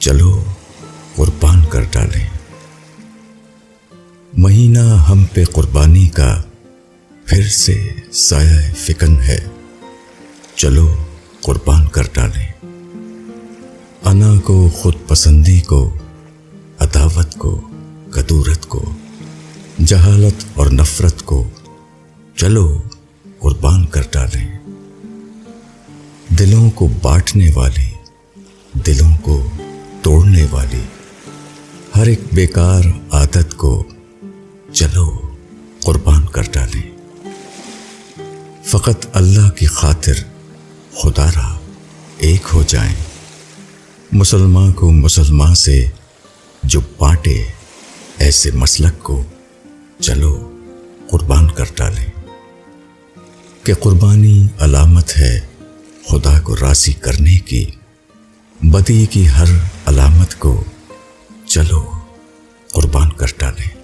چلو قربان کر ڈالیں۔ مہینہ ہم پہ قربانی کا پھر سے سایہ فکن ہے، چلو قربان کر ڈالیں۔ انا کو، خود پسندی کو، عداوت کو، کدورت کو، جہالت اور نفرت کو چلو قربان کر ڈالیں۔ دلوں کو بانٹنے والی، دلوں کو توڑنے والی ہر ایک بیکار عادت کو چلو قربان کر ڈالیں۔ فقط اللہ کی خاطر خدا را ایک ہو جائیں۔ مسلمان کو مسلمان سے جو بانٹے ایسے مسلک کو چلو قربان کر ڈالیں۔ کہ قربانی علامت ہے خدا کو راضی کرنے کی، بدی کی ہر علامت کو چلو قربان کر ڈالیں۔